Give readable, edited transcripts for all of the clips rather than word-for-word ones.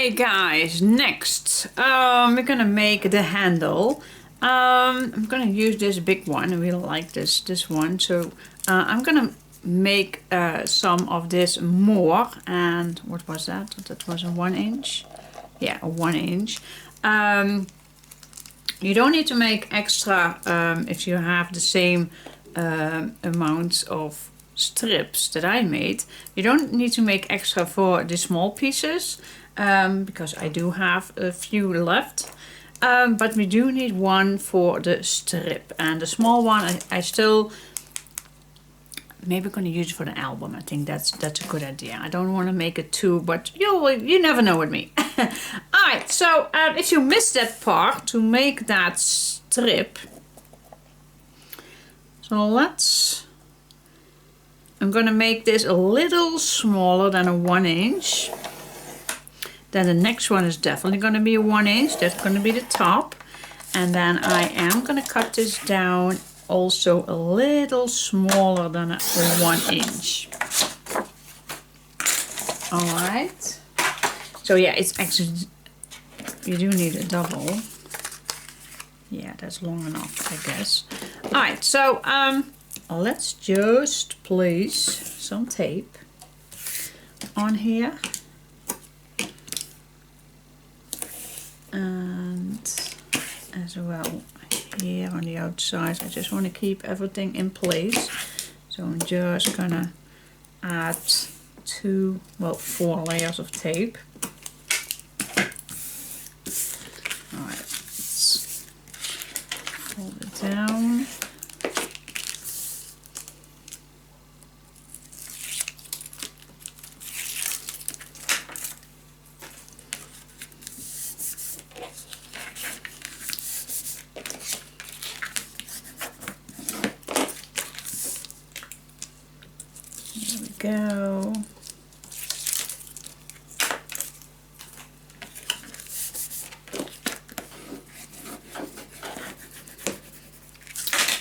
Okay guys, next we're gonna make the handle. I'm gonna use this big one. I really like this one, so I'm gonna make some of this more. And what was that? That was a 1 inch. Yeah, a 1 inch. You don't need to make extra if you have the same amount of strips that I made. You don't need to make extra for the small pieces because I do have a few left, but we do need one for the strip, and the small one I still maybe going to use it for the album. I think that's a good idea. I don't want to make it too, but you never know with me. Alright, so if you missed that part to make that strip, so I'm gonna make this a little smaller than a 1 inch. Then the next one is definitely gonna be a 1 inch. That's gonna be the top. And then I am gonna cut this down also a little smaller than a 1 inch. Alright. So yeah, it's actually, you do need a double. Yeah, that's long enough, I guess. Alright, so let's just place some tape on here, and as well here on the outside. I just want to keep everything in place, so I'm just gonna add 4 layers of tape. Alright, let's fold it down. Go.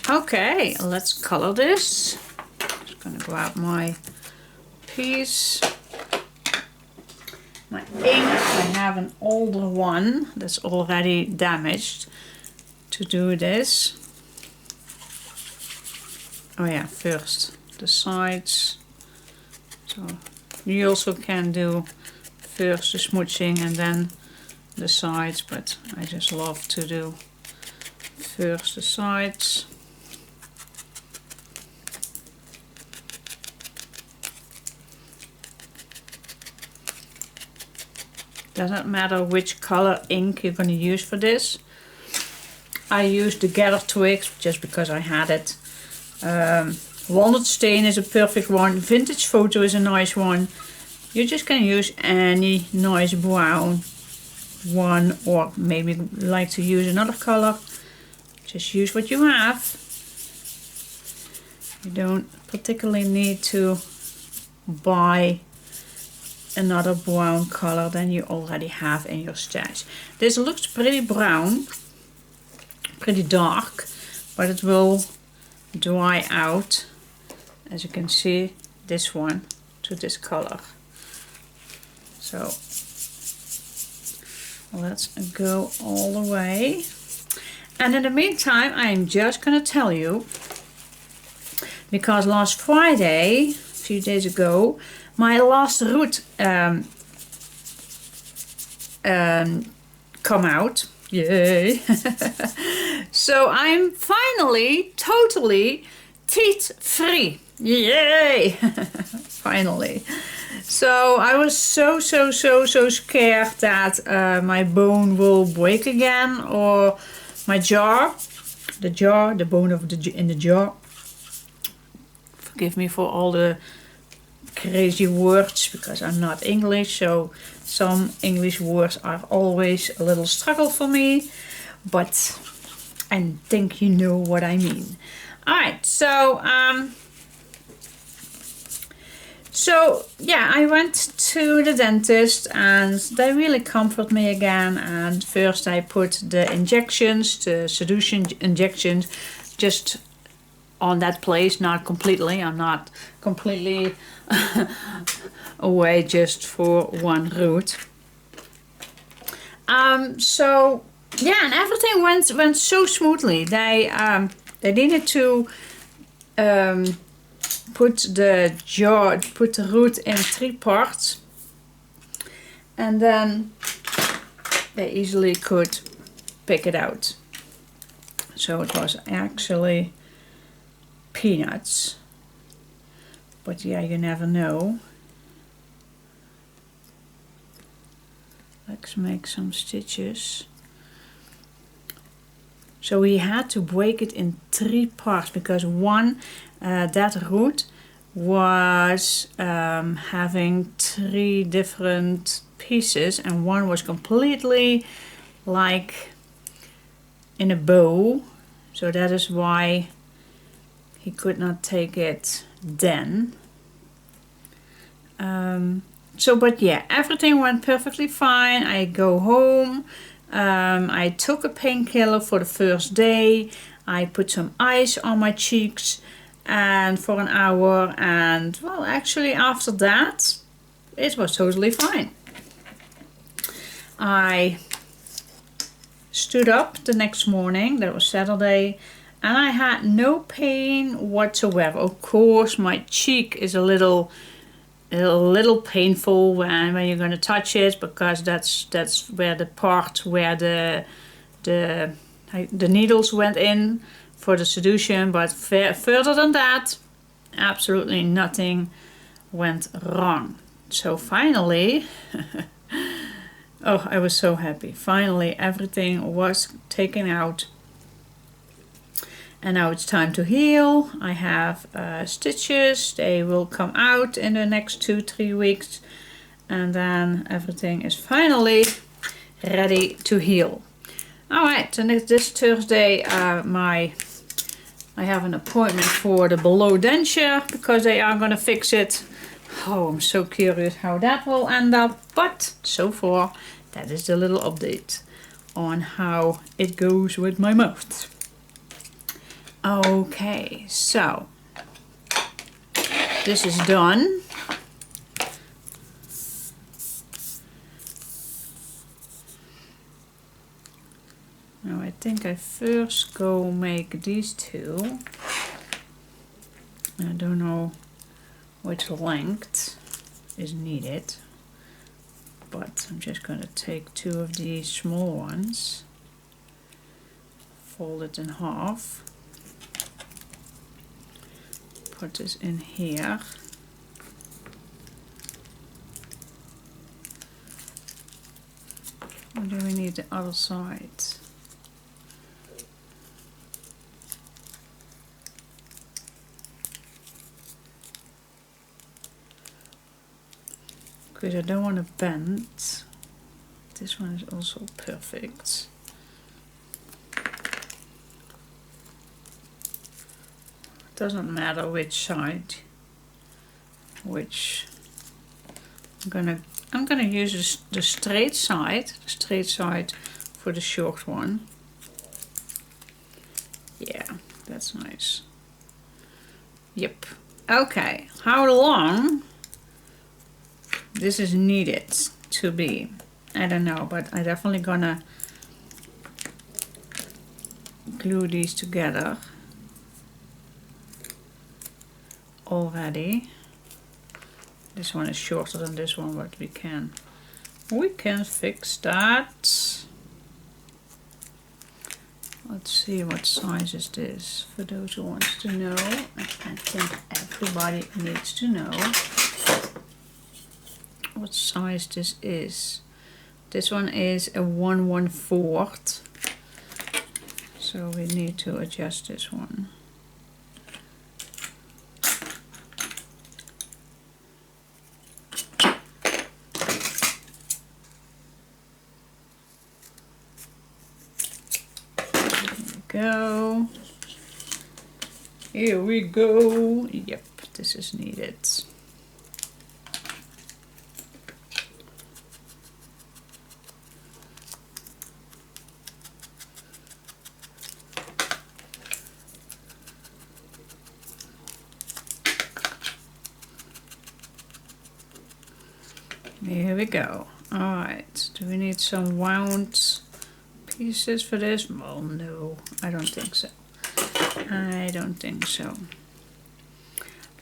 Okay, let's color this. Just gonna grab my piece, my ink. I have an older one that's already damaged to do this. Oh yeah, first the sides. So you also can do first the smooching and then the sides, but I just love to do first the sides. Doesn't matter which color ink you're going to use for this. I used the Gather Twigs just because I had it. Walnut Stain is a perfect one. Vintage Photo is a nice one. You just can use any nice brown one, or maybe like to use another color. Just use what you have. You don't particularly need to buy another brown color than you already have in your stash. This looks pretty brown, pretty dark, but it will dry out, as you can see, this one to this color. So let's go all the way, and in the meantime I am just gonna tell you, because last Friday, a few days ago, my last route come out. Yay! So I'm finally totally teeth free. Yay! Finally. So I was so scared that my bone will break again, or my jaw, the bone of in the jaw. Forgive me for all the crazy words because I'm not English, so some English words are always a little struggle for me, but I think you know what I mean. Alright, so yeah, I went to the dentist and they really comfort me again. And first I put the injections, the seduction injections, just on that place, not completely. I'm not completely away just for one root. So yeah, and everything went so smoothly. They needed to put the root in 3 parts, and then they easily could pick it out. So it was actually peanuts, but yeah, you never know. Let's make some stitches. So we had to break it in 3 parts because one, that root was having 3 different pieces, and one was completely like in a bow. So that is why he could not take it then. But yeah, everything went perfectly fine. I go home. I took a painkiller for the first day. I put some ice on my cheeks and for an hour, and well, actually after that it was totally fine. I stood up the next morning, that was Saturday, and I had no pain whatsoever. Of course my cheek is a little painful when you're going to touch it, because that's where the part where the needles went in for the solution, but further than that absolutely nothing went wrong. So finally oh, I was so happy. Finally everything was taken out. And now it's time to heal. I have stitches. They will come out in the next 2-3 weeks. And then everything is finally ready to heal. Alright, and this Thursday I have an appointment for the below denture because they are going to fix it. Oh, I'm so curious how that will end up. But so far, that is the little update on how it goes with my mouth. Okay, so this is done. Now I think I first go make these 2. I don't know which length is needed, but I'm just going to take 2 of these small ones, fold it in half. Put this in here. Or do we need the other side? Because I don't want to bend. This one is also perfect. Doesn't matter which side, I'm gonna use the straight side for the short one. Yeah, that's nice. Yep. Okay, how long this is needed to be, I don't know, but I'm definitely gonna glue these together already. This one is shorter than this one, but we can fix that. Let's see, what size is this for those who want to know. I think everybody needs to know what size this is. This one is a 1/1/4, so we need to adjust this one. Go. Here we go. Yep, this is needed. Here we go. Alright, do we need some wound pieces for this? Well, no, I don't think so. I don't think so.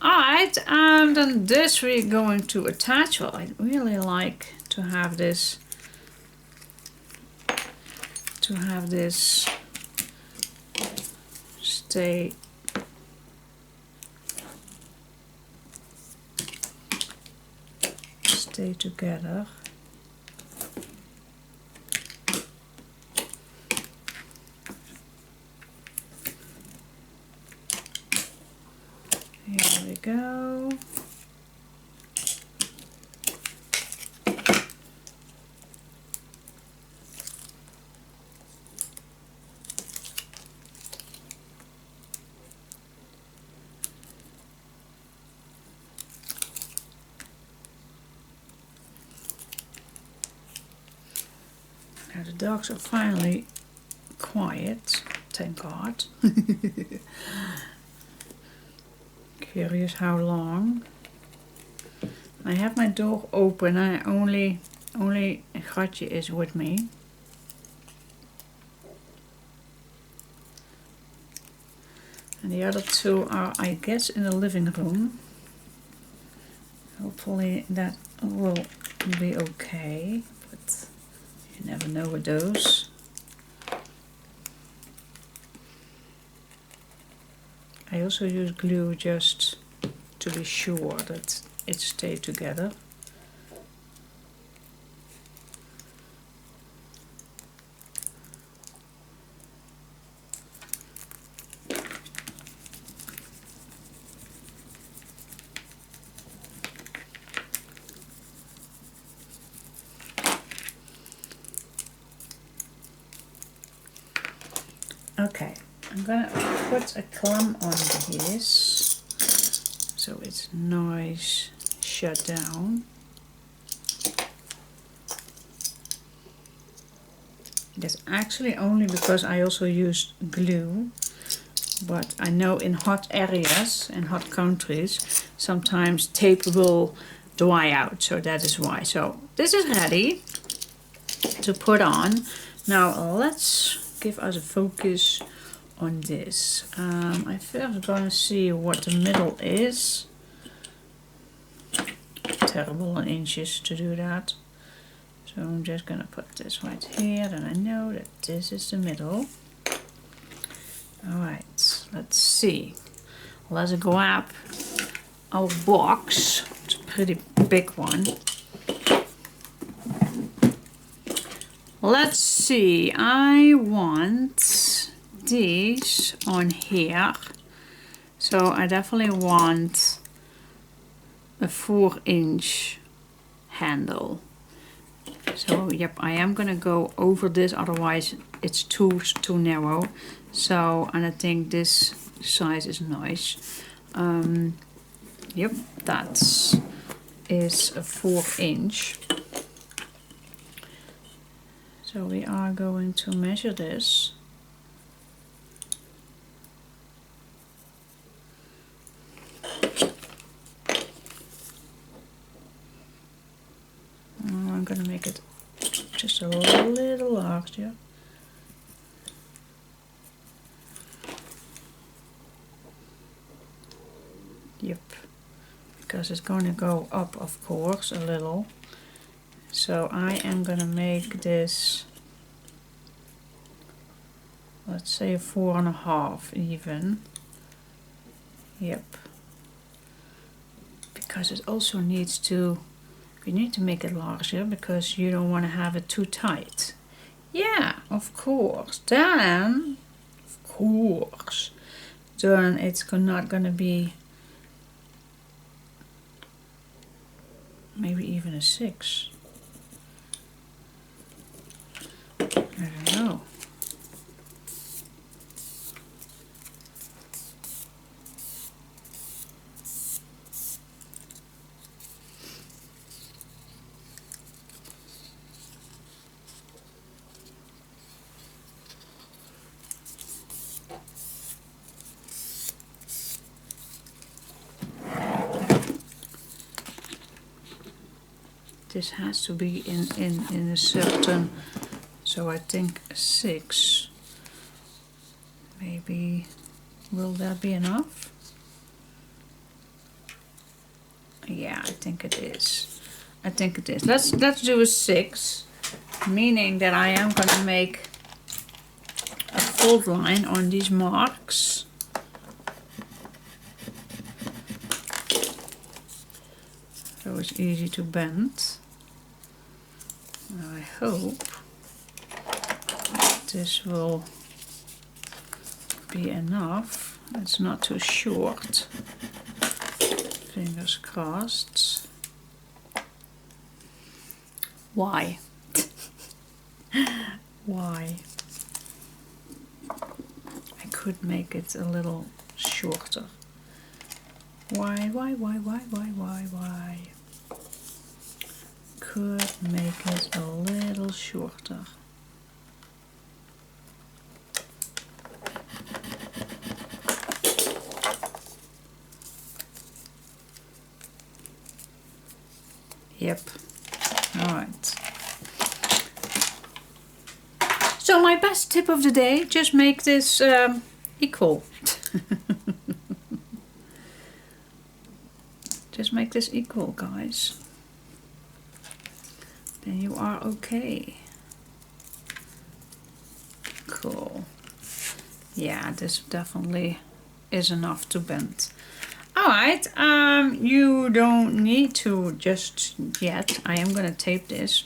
Alright, and then this we're going to attach. Well, I really like to have this stay together. Here we go. Now the dogs are finally quiet, thank God. Curious how long. I have my door open and only Gatje is with me. And the other two are, I guess, in the living room. Hopefully that will be okay, but you never know with those. I also use glue just to be sure that it stays together. Okay, I'm gonna put a clamp on this so it's nice shut down. That's actually only because I also used glue, but I know in hot areas and hot countries sometimes tape will dry out, so that is why. So this is ready to put on. Now let's give us a focus on this. I first gonna see what the middle is. Terrible in inches to do that. So I'm just gonna put this right here, and I know that this is the middle. Alright, let's see. Let's grab our box. It's a pretty big one. Let's see, I want these on here. So I definitely want a 4-inch handle. So yep, I am gonna go over this, otherwise it's too narrow. So, and I think this size is nice. Yep, that is a 4-inch. So we are going to measure this. I'm gonna make it just a little larger. Yep, because it's going to go up, of course, a little. So I am gonna make this, let's say 4.5 even. Yep, because it also needs to, we need to make it larger because you don't want to have it too tight. Yeah, of course. Then it's not gonna be maybe even a 6. I don't know. this has to be in a certain, so I think 6. Maybe, will that be enough? Yeah, I think it is. I think it is. Let's do a 6, meaning that I am gonna make a fold line on these marks. So it's easy to bend. Now I hope this will be enough. It's not too short. Fingers crossed. Why? Why? I could make it a little shorter. Why? Could make it a little shorter. Yep. All right. So my best tip of the day, just make this equal. Just make this equal, guys. Then you are okay. Cool. Yeah, this definitely is enough to bend. Alright, you don't need to just yet. I am gonna tape this,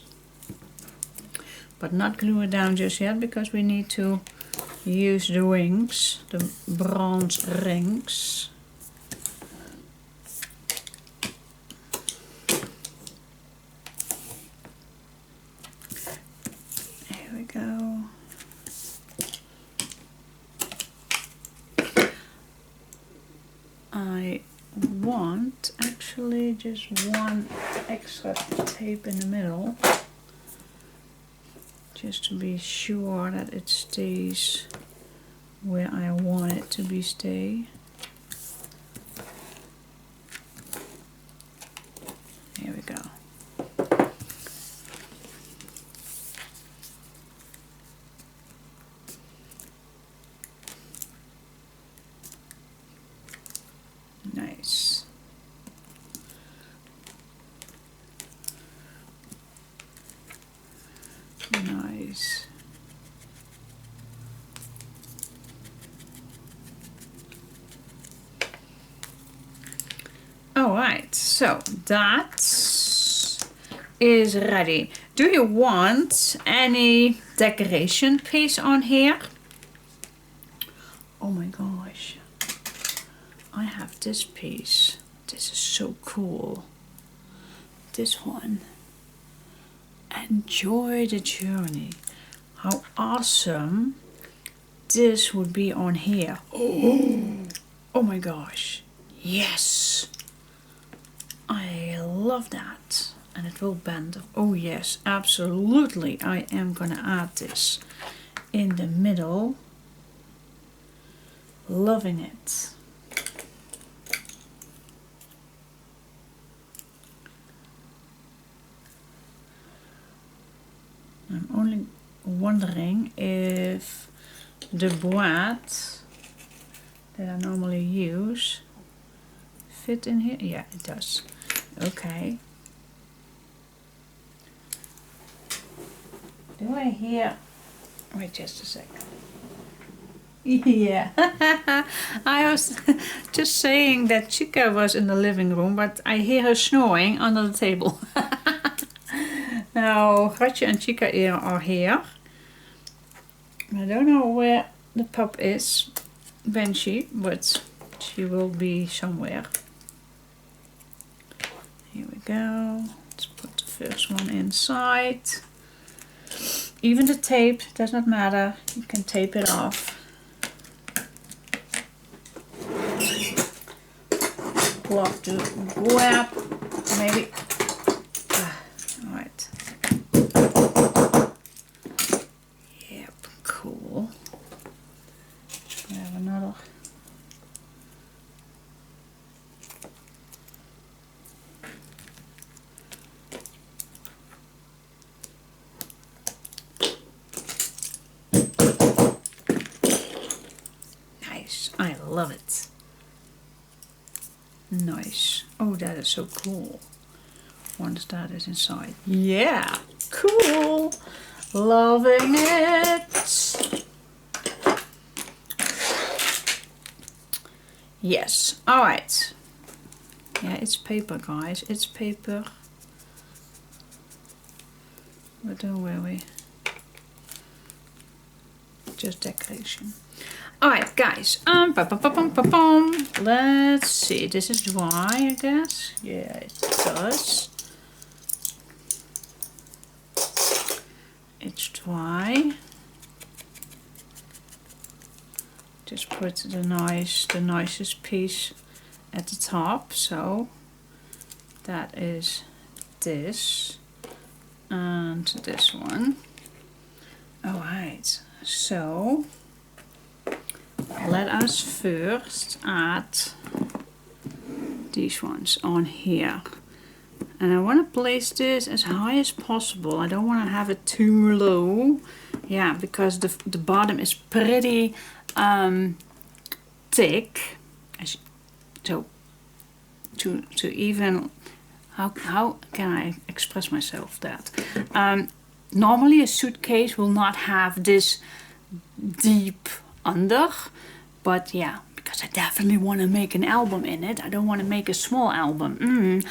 but not glue it down just yet, because we need to use the rings, the bronze rings. Here we go. I want actually just one extra tape in the middle, just to be sure that it stays where I want it to be stay. Here we go. Nice. Nice. All right, so that is ready. Do you want any decoration piece on here? Oh my gosh. I have this piece. This is so cool. This one. Enjoy the journey. How awesome this would be on here. Oh my gosh. Yes. I love that. And it will bend. Oh yes, absolutely. I am gonna add this in the middle. Loving it. I'm only wondering if the boîte that I normally use fit in here. Yeah, it does. Okay. Do I hear? Wait just a second. Yeah. I was just saying that Chica was in the living room, but I hear her snoring under the table. Now, Ratje and Chica are here. I don't know where the pup is, Banshee, but she will be somewhere. Here we go. Let's put the first one inside. Even the tape does not matter. You can tape it off. Plug the grab, maybe. All right. Yep, cool. We have another. love it. Nice. Oh, that is so cool. Once that is inside. Yeah, cool. Loving it. Yes, all right. Yeah, it's paper, guys. It's paper. But don't worry. Just decoration. Alright, guys. Let's see. This is dry, I guess. Yeah, it does. It's dry. Just put the nicest piece at the top. So that is this and this one. Alright, so let us first add these ones on here. And I want to place this as high as possible. I don't want to have it too low. Yeah, because the bottom is pretty thick. So to even, how can I express myself that? Normally a suitcase will not have this deep under, but yeah, because I definitely want to make an album in it. I don't want to make a small album.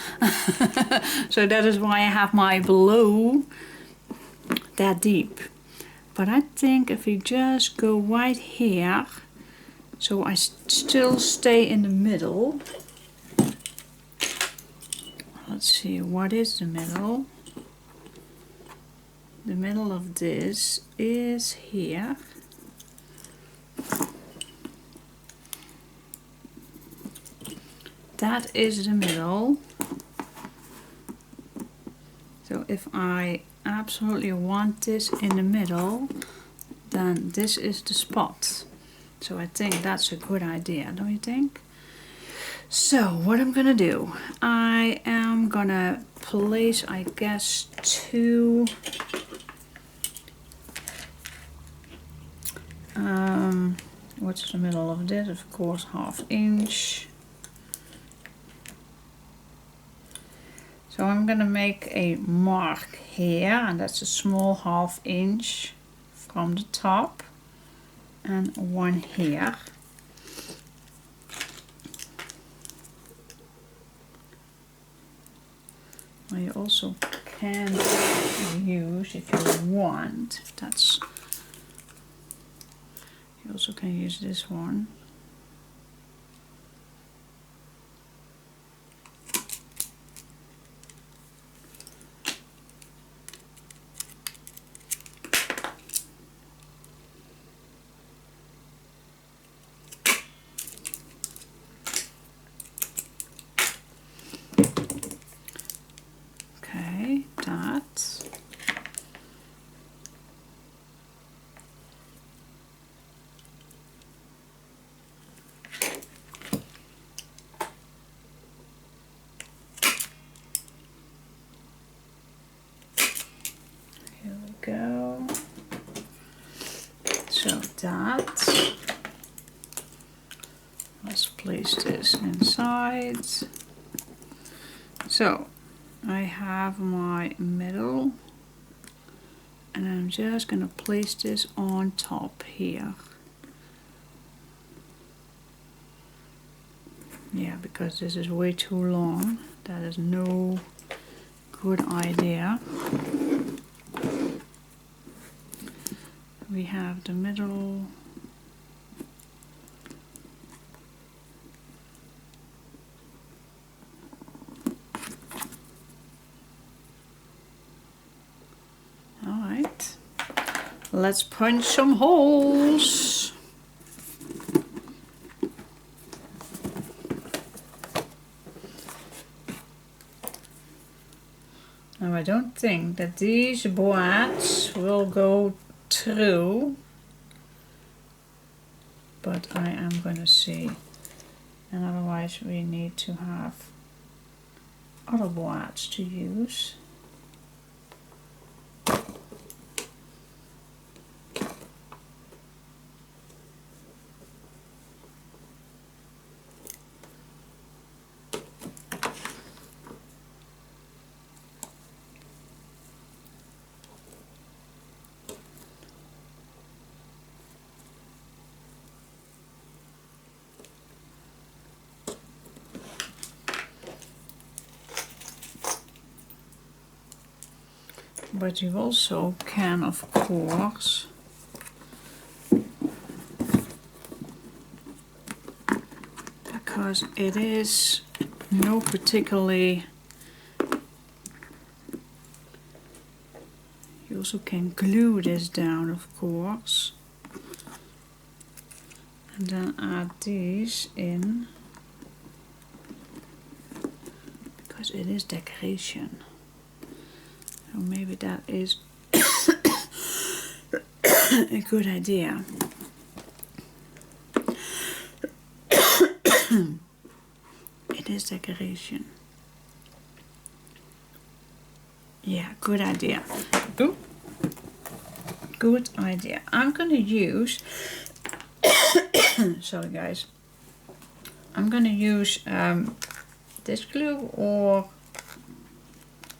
So that is why I have my below that deep. But I think if we just go right here, so I still stay in the middle. Let's see, what is the middle? The middle of this is here. That is the middle. So if I absolutely want this in the middle, then this is the spot. So I think that's a good idea, don't you think? So what I'm gonna do, I am gonna place, I guess, two what's the middle of this? Of course, 1/2 inch. So I'm gonna make a mark here, and that's a small 1/2 inch from the top, and one here. Well, you also can use, if you want, if that's, you also can use this one. Go. So that, let's place this inside. So I have my middle, and I'm just gonna place this on top here. Yeah, because this is way too long. That is no good idea. We have the middle. All right, let's punch some holes. Now I don't think that these boards will go through, but I am gonna see, and otherwise we need to have other boards to use. But you also can, of course, because it is no particularly, you also can glue this down, of course, and then add these in, because it is decoration. So maybe that is a good idea. It is decoration. Yeah, good idea. Ooh. Good idea. I'm gonna use sorry guys. I'm gonna use this glue, or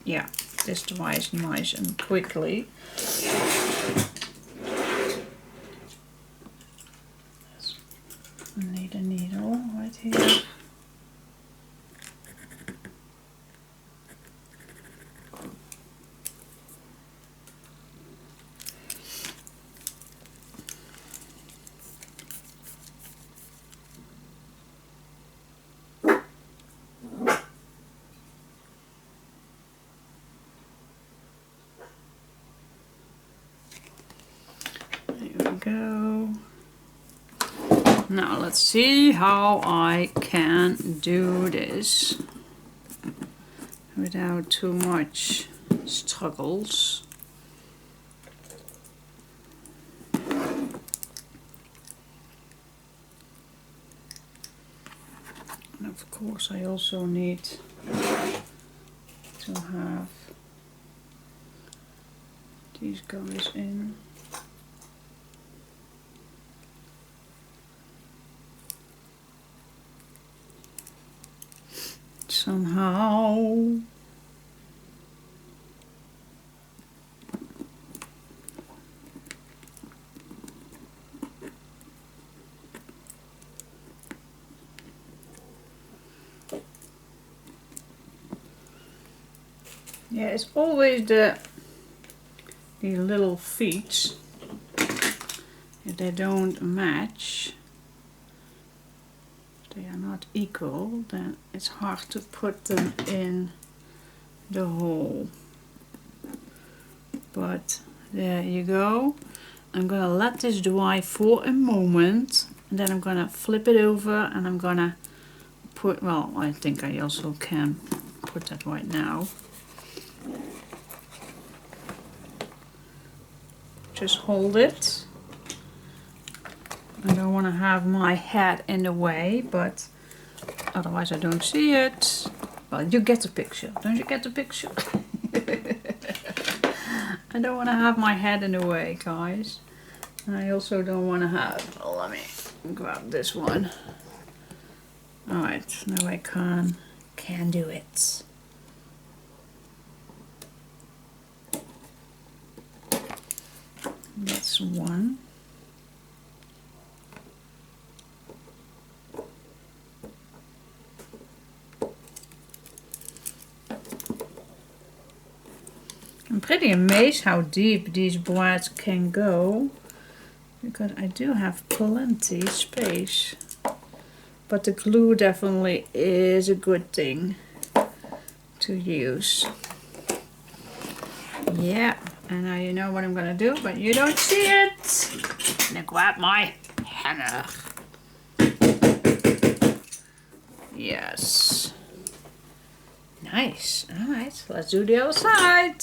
yeah, this dries nice and quickly. I need a needle right here. There we go. Now let's see how I can do this without too much struggles. And of course I also need to have these guys in. Somehow. Yeah, it's always the little feet. If they don't match, they are not equal, then it's hard to put them in the hole. But there you go. I'm gonna let this dry for a moment, and then I'm gonna flip it over, and I'm gonna put, well, I think I also can put that right now. Just hold it. I don't want to have my head in the way, but otherwise I don't see it. Well, you get the picture. Don't you get the picture? I don't want to have my head in the way, guys. And I also don't want to have, well, let me grab this one. Alright, now I can do it. That's one. I'm pretty amazed how deep these boards can go, because I do have plenty space. But the glue definitely is a good thing to use. Yeah, and now you know what I'm gonna do, but you don't see it. I'm gonna grab my hammer. Yes. Nice. Alright, let's do the other side.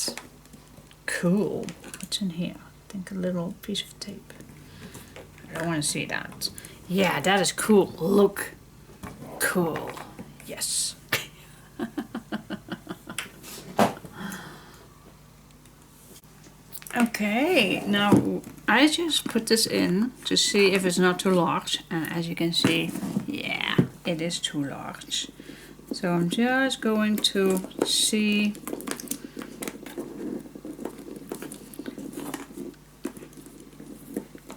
Cool. What's in here? I think a little piece of tape. I don't want to see that. Yeah, that is cool. Look. Cool. Yes. Okay, now I just put this in to see if it's not too large, and as you can see, yeah, it is too large. So I'm just going to see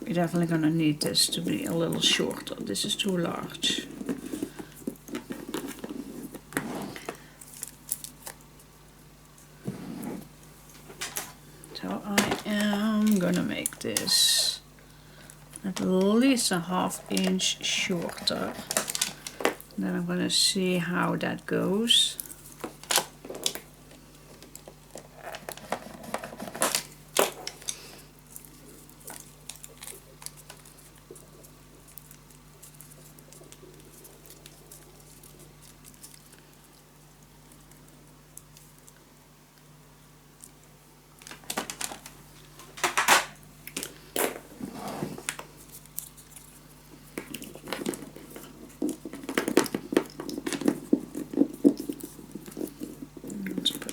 we're definitely gonna need this to be a little shorter. This is too large. So I am gonna make this at least a ½ inch shorter. Then I'm gonna see how that goes.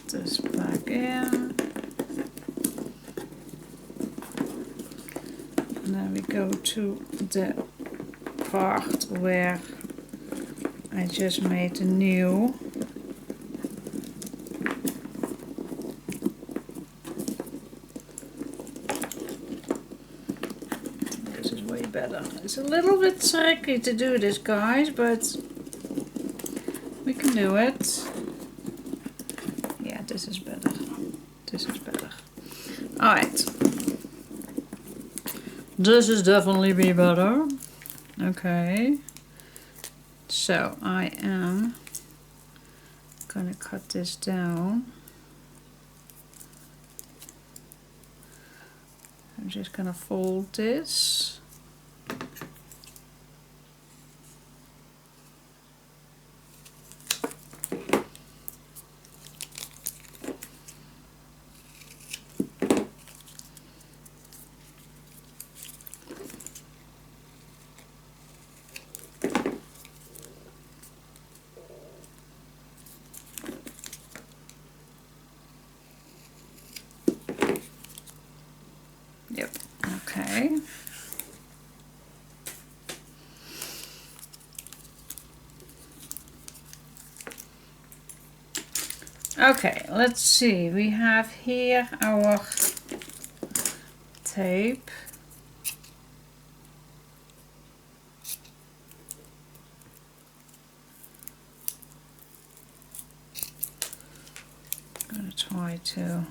This back in, and then we go to the part where I just made a new. This is way better. It's a little bit tricky to do this, guys, but we can do it. This is better. This is better. Alright. This is definitely be better. Okay. So I am gonna cut this down. I'm just gonna fold this. Yep, okay. Okay, let's see. We have here our tape. I'm gonna try to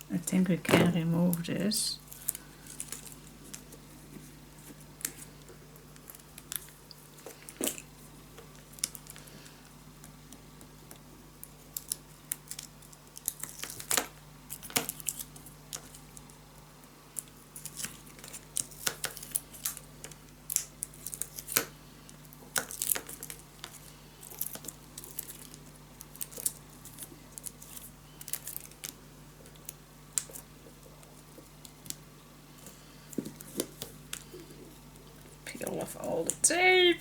I think we can remove this. Peel off all the tape.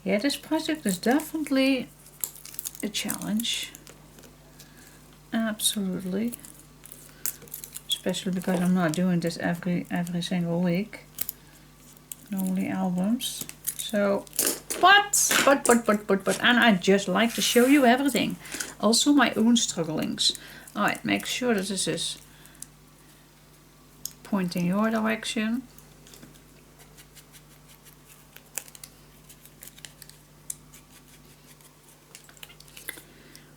Yeah, this project is definitely a challenge. Absolutely. Especially because I'm not doing this every single week. Normally albums. So, but, and I just like to show you everything. Also my own strugglings. Alright, make sure that this is pointing your direction.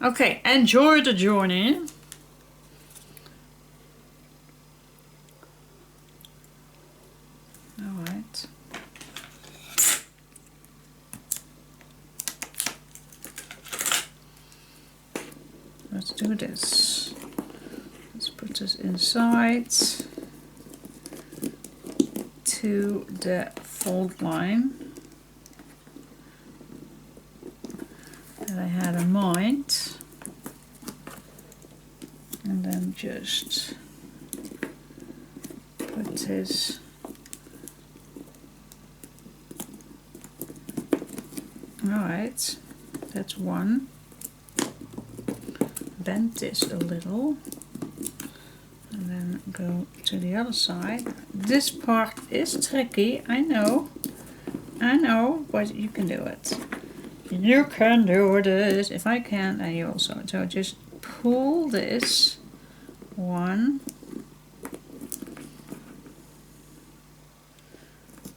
Okay, enjoy the journey. Alright. Let's do this. Let's put this inside to the fold line that I had in mind, and then just put this alright, that's one. Bend this a little and then go to the other side. This part is tricky, I know, but you can do it. You can do this. If I can, then you also. So just pull this one.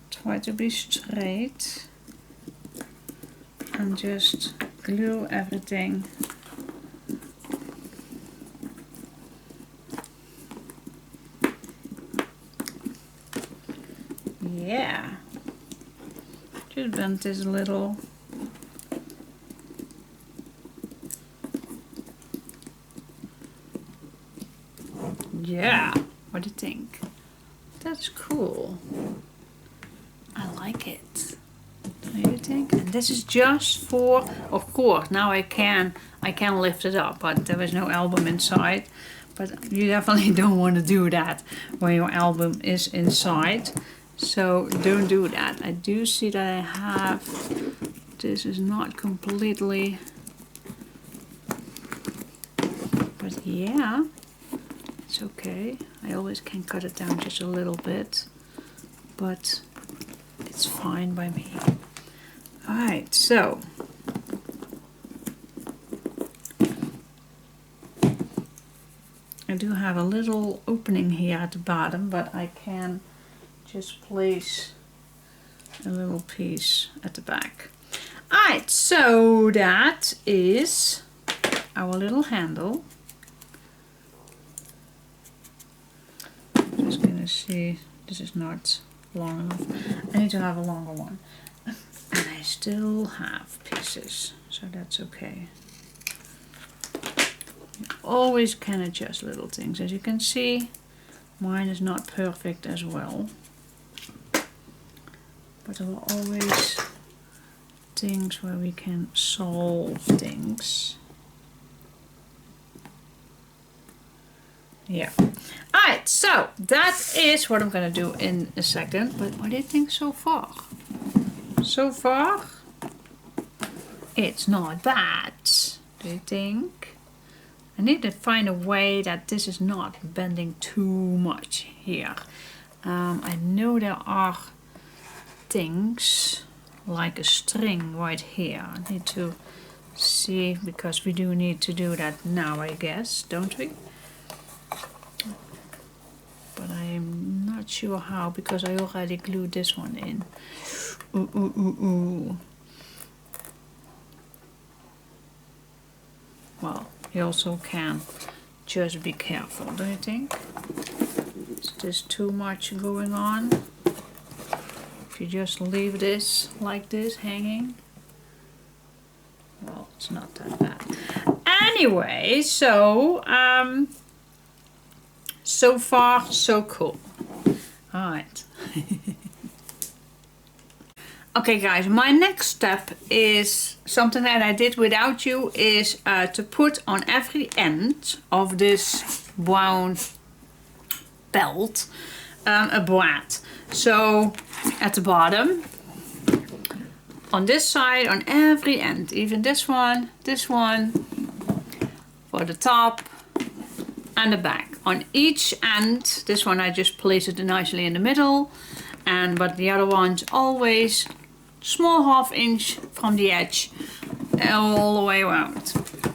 Try to be straight. and just glue everything. Yeah, just bend this a little. Yeah, what do you think? That's cool. I like it. What do you think? And this is just for, of course, now I can lift it up, but there was no album inside. But you definitely don't want to do that when your album is inside. So don't do that. I do see that I have, this is not completely, but yeah, it's okay. I always can cut it down just a little bit, but it's fine by me. Alright, so I do have a little opening here at the bottom, but I can just place a little piece at the back. Alright, so that is our little handle. I'm just gonna see, this is not long enough. I need to have a longer one. And I still have pieces, so that's okay. You always can adjust little things. As you can see, mine is not perfect as well. But there are always things where we can solve things. Yeah. Alright, so that is what I'm gonna do in a second. But what do you think so far? So far, it's not bad. Do you think? I need to find a way that this is not bending too much here. I know there are things like a string right here. I need to see, because we do need to do that now, I guess, don't we? But I'm not sure how, because I already glued this one in. Ooh, ooh, ooh, ooh. Well, you also can just be careful, don't you think? Is this too much going on? If you just leave this like this hanging, well, it's not that bad. Anyway, so so far so cool. All right. Okay guys, my next step is something that I did without you, is to put on every end of this brown belt a brad. So at the bottom, on this side, on every end, even this one, for the top and the back. On each end, this one I just place it nicely in the middle, but the other one's always small ½ inch from the edge all the way around.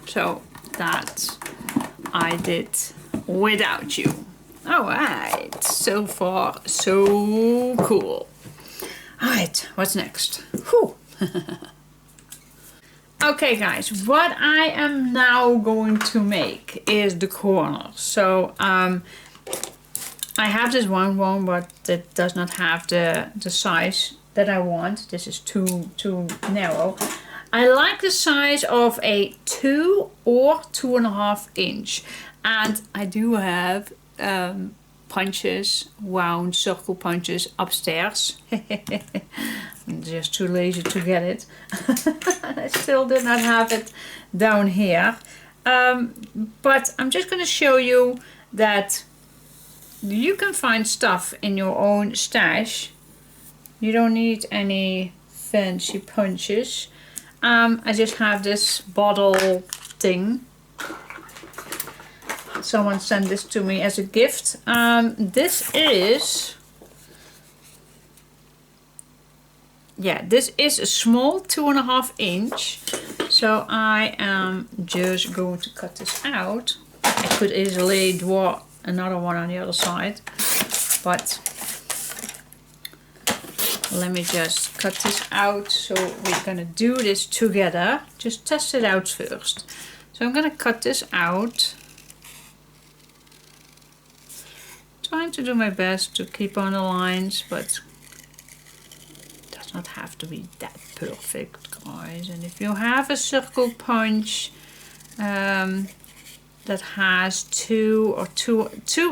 So that I did without you. Alright, so far so cool. Alright, what's next? Whew. Okay guys, what I am now going to make is the corner. So I have this one, but it does not have the size that I want. This is too narrow. I like the size of a 2 or 2.5 inch, and I do have punches, round circle punches upstairs. I'm just too lazy to get it. I still did not have it down here, but I'm just going to show you that you can find stuff in your own stash. You don't need any fancy punches. I just have this bottle thing. Someone sent this to me as a gift. This is a small 2.5 inch. So I am just going to cut this out. I could easily draw another one on the other side, but Let me just cut this out. So we're gonna do this together. Just test it out first. So I'm gonna cut this out. Trying to do my best to keep on the lines, but it does not have to be that perfect, guys. And if you have a circle punch that has two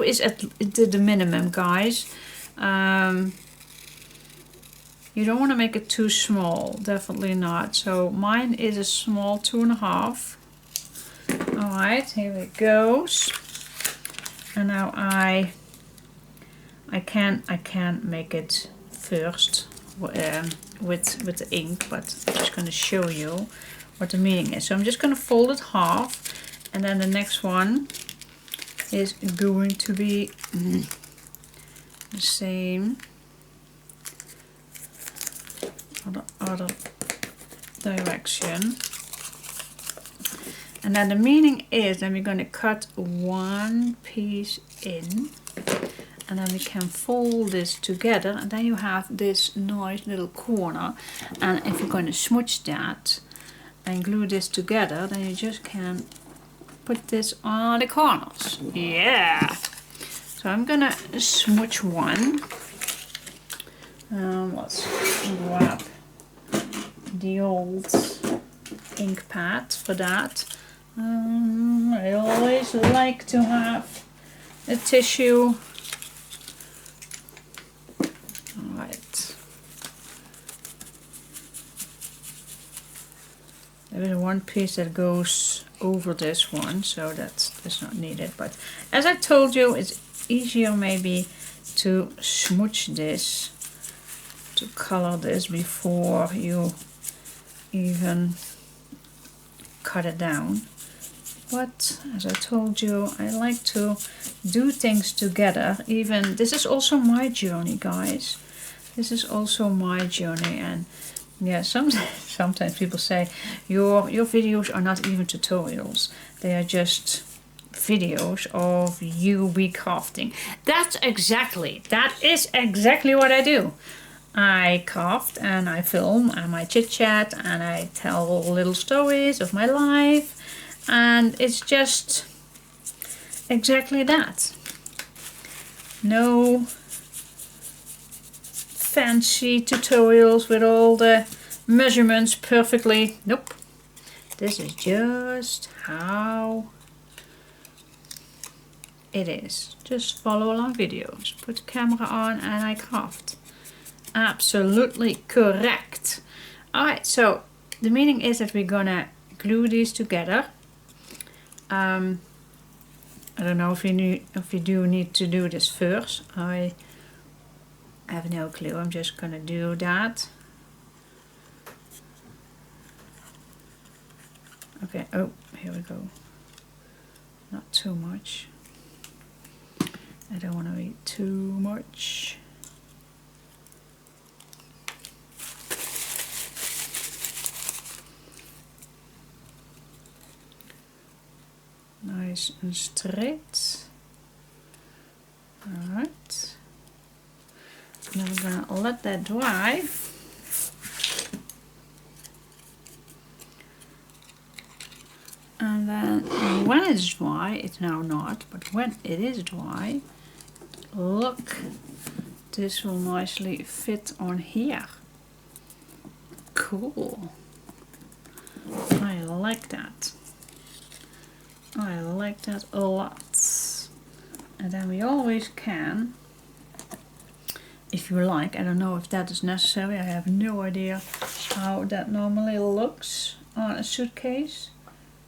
is at the minimum, guys. You don't want to make it too small, definitely not. So mine is a small 2.5. All right, here it goes. And now I can't make it first with the ink, but I'm just going to show you what the meaning is. So I'm just going to fold it half, and then the next one is going to be the same other direction. And then the meaning is that we're going to cut one piece in, and then we can fold this together, and then you have this nice little corner. And if you're going to smudge that and glue this together, then you just can put this on the corners. Yeah! So I'm gonna smudge one. Let's grab the old ink pad for that. I always like to have a tissue. Alright. There is one piece that goes over this one, so that's not needed. But as I told you, it's easier maybe to smudge this, to color this before you even cut it down. But as I told you, I like to do things together. Even this is also my journey, guys. This is also my journey. And yeah, sometimes people say your videos are not even tutorials. They are just videos of you recrafting. That is exactly what I do. I craft and I film and I chit chat and I tell little stories of my life, and it's just exactly that. No fancy tutorials with all the measurements perfectly. Nope. This is just how it is. Just follow along videos. Put the camera on and I craft. Absolutely correct. Alright, so the meaning is that we're gonna glue these together. I don't know if you do need to do this first. I have no clue. I'm just gonna do that. Okay, oh, here we go. Not too much. I don't want to eat too much. Nice and straight. Alright. Now we're gonna let that dry. And then when it's dry, it's now not, but when it is dry, look, this will nicely fit on here. Cool. I like that. I like that a lot. And then we always can, if you like, I don't know if that is necessary, I have no idea how that normally looks on a suitcase.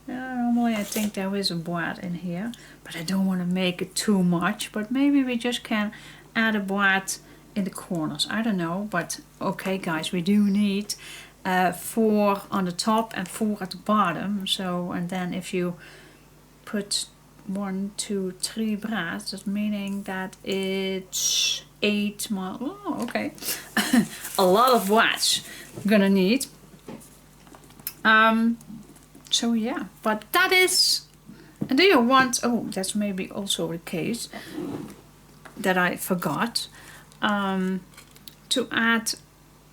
Normally I think there is a board in here, but I don't want to make it too much, but maybe we just can add a board in the corners. I don't know, but okay guys, we do need 4 on the top and 4 at the bottom. So, and then if you put 1, 2, 3 brads, that's meaning that it's 8 more. Oh, okay. A lot of brads I'm gonna need. So yeah, but that is, and do you want, oh, that's maybe also the case that I forgot, to add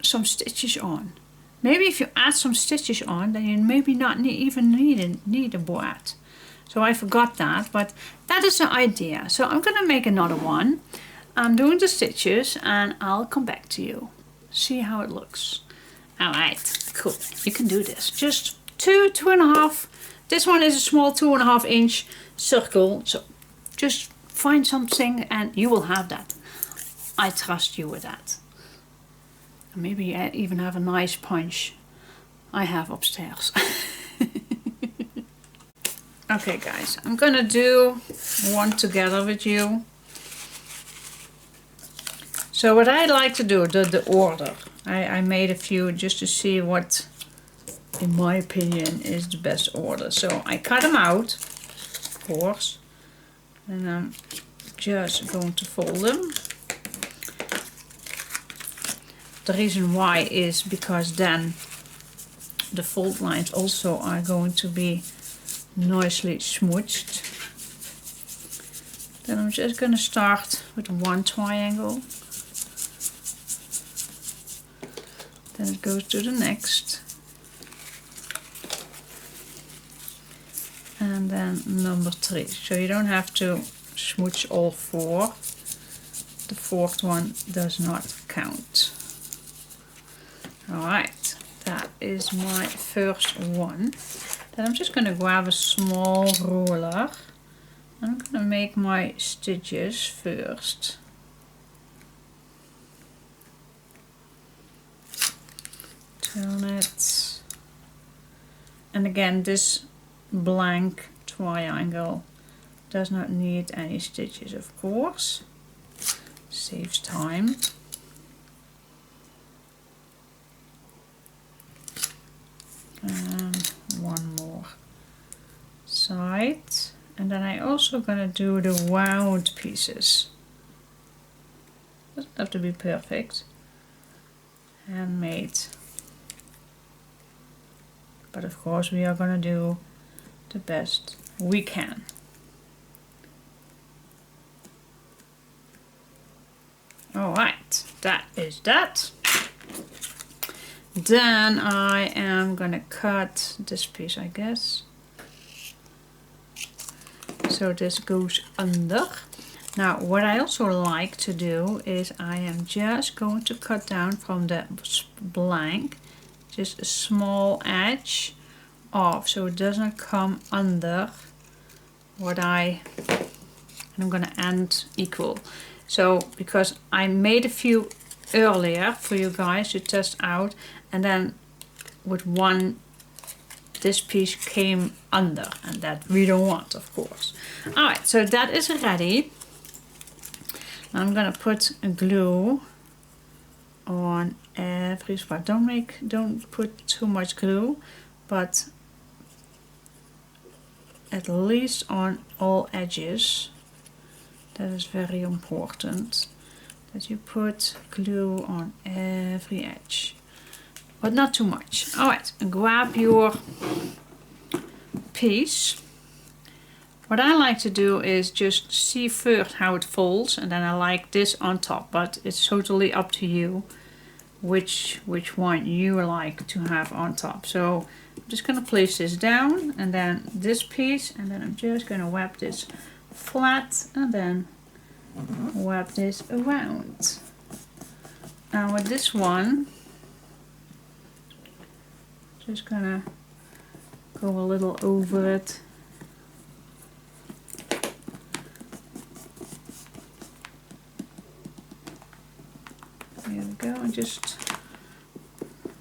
some stitches on. Maybe if you add some stitches on, then you maybe not even need a board. So I forgot that, but that is the idea. So I'm gonna make another one. I'm doing the stitches and I'll come back to you. See how it looks. All right, cool. You can do this. Just 2.5. This one is a small 2.5 inch circle. So just find something and you will have that. I trust you with that. Maybe I even have a nice punch I have upstairs. Okay guys, I'm gonna do one together with you. So what I like to do, the order. I made a few just to see what, in my opinion, is the best order. So I cut them out, of course. And I'm just going to fold them. The reason why is because then the fold lines also are going to be nicely smoothed. Then I'm just going to start with one triangle. Then it goes to the next. And then number 3. So you don't have to smooch all 4. The 4th one does not count. Alright, that is my first one. Then I'm just going to grab a small ruler. I'm going to make my stitches first. Turn it. And again, this blank triangle does not need any stitches, of course. Saves time. And one more side, and then I also gonna do the round pieces. Doesn't have to be perfect, handmade, but of course we are gonna do the best we can. Alright, that is that. Then I am gonna cut this piece, I guess. So this goes under. Now what I also like to do is I am just going to cut down from the blank just a small edge off so it doesn't come under what I'm gonna end equal. So because I made a few earlier for you guys to test out, and then with one this piece came under, and that we don't want, of course. Alright, so that is ready. I'm gonna put a glue on every spot. Don't put too much glue, but at least on all edges. That is very important, that you put glue on every edge, but not too much. Alright, grab your piece. What I like to do is just see first how it folds, and then I like this on top, but it's totally up to you which one you like to have on top. So I'm just going to place this down, and then this piece, and then I'm just going to wrap this flat, and then wrap this around. Now with this one, just gonna go a little over it. There we go, and just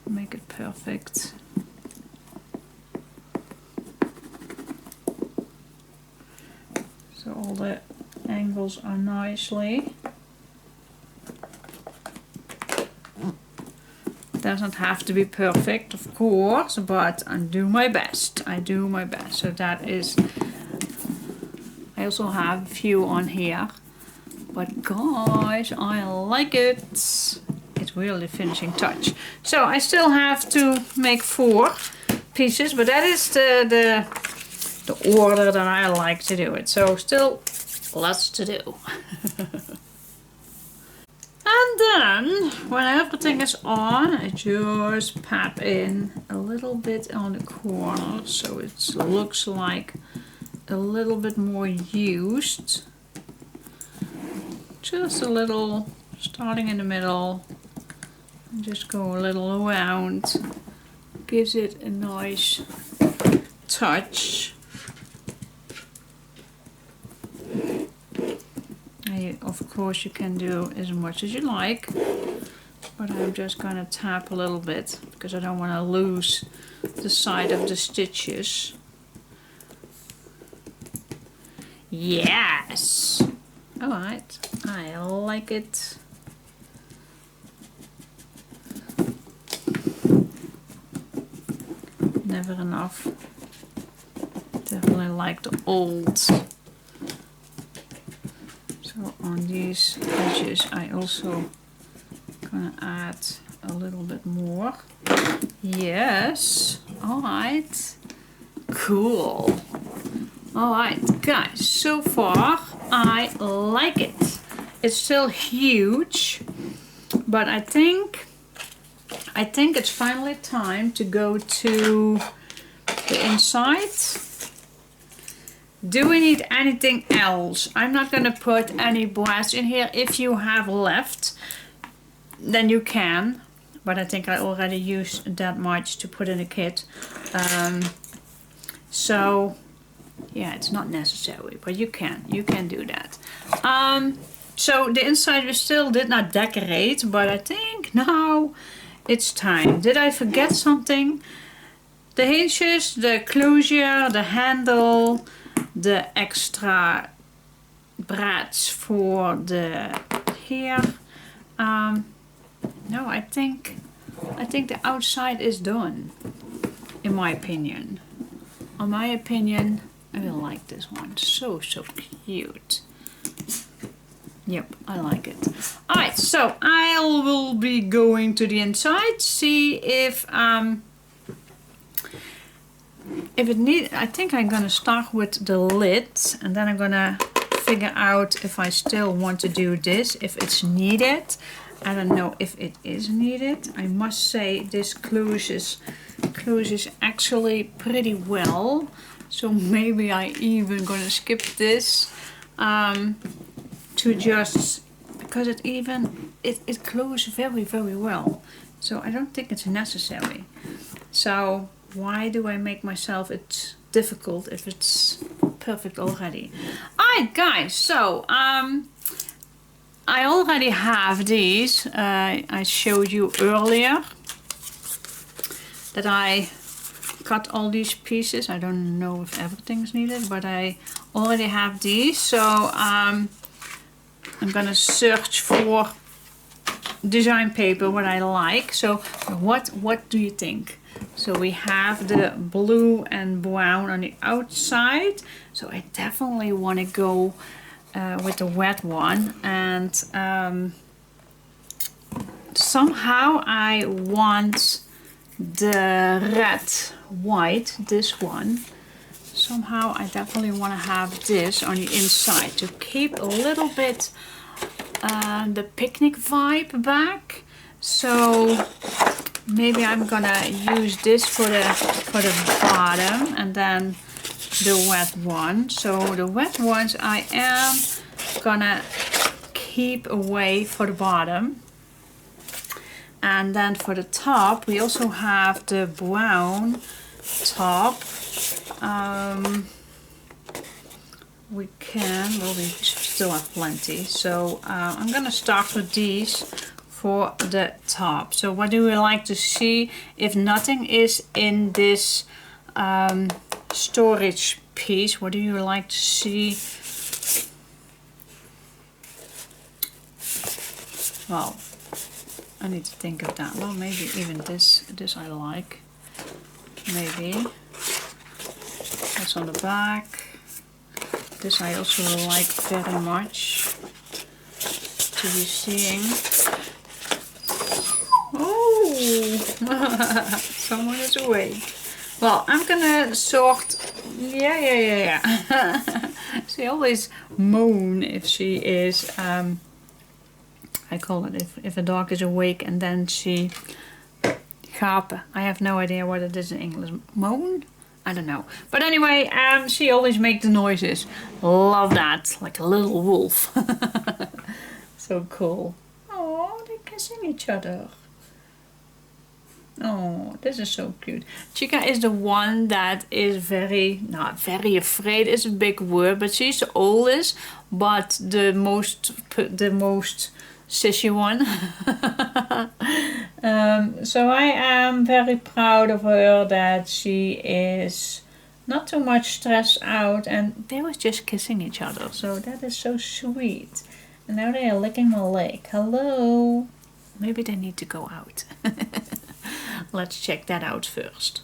make it perfect. So all the angles are nicely. Doesn't have to be perfect, of course, but I do my best. I do my best. So that is, I also have a few on here, but guys, I like it. It's really finishing touch. So I still have to make 4 pieces, but that is the order that I like to do it. So still lots to do. And then when everything is on, I just pap in a little bit on the corner so it looks like a little bit more used. Just a little, starting in the middle, and just go a little around. Gives it a nice touch. Of course you can do as much as you like, but I'm just gonna tap a little bit because I don't want to lose the side of the stitches. Yes! Alright, I like it. Never enough. Definitely like the old. So on these edges I also gonna add a little bit more. Yes, alright, cool. Alright guys, so far I like it. It's still huge, but I think it's finally time to go to the inside. Do we need anything else? I'm not going to put any brass in here. If you have left, then you can. But I think I already used that much to put in a kit. So, yeah, it's not necessary. But you can do that. So the inside we still did not decorate. But I think now it's time. Did I forget something? The hinges, the closure, the handle, the extra brads for the hair. No, I think the outside is done, in my opinion. In my opinion, I really like this one. So cute. Yep, I like it. Alright, so I will be going to the inside, see if it needs. I think I'm gonna start with the lid, and then I'm gonna figure out if I still want to do this, if it's needed. I don't know if it is needed. I must say this closes actually pretty well. So maybe I even gonna skip this to just because it closes very well. So I don't think it's necessary. So why do I make myself it difficult if it's perfect already? Alright guys, so I already have these. I showed you earlier that I cut all these pieces. I don't know if everything's needed, but I already have these. So I'm gonna search for design paper what I like. So what do you think? So we have the blue and brown on the outside. So I definitely want to go with the wet one, and somehow I want the red white, this one. Somehow I definitely want to have this on the inside to keep a little bit the picnic vibe back. So maybe I'm gonna use this for the bottom, and then the wet one. So the wet ones I am gonna keep away for the bottom. And then for the top we also have the brown top. We still have plenty. So I'm gonna start with these for the top. So what do we like to see if nothing is in this storage piece? What do you like to see? Well, I need to think of that. Well, maybe even this I like. Maybe that's on the back. This I also like very much to be seeing. Oh, someone is awake. Well, I'm gonna sort. Yeah. She always moan if she is I call it, if a dog is awake and then she gapen. I have no idea what it is in English. Moan? I don't know. But anyway, she always makes the noises. Love that. Like a little wolf. So cool. Oh, they're kissing each other. Oh, this is so cute. Chica is the one that is not very afraid is a big word, but she's the oldest, but the most sissy one. So I am very proud of her that she is not too much stressed out, and they was just kissing each other. So that is so sweet. And now they are licking my leg. Hello. Maybe they need to go out. Let's check that out first.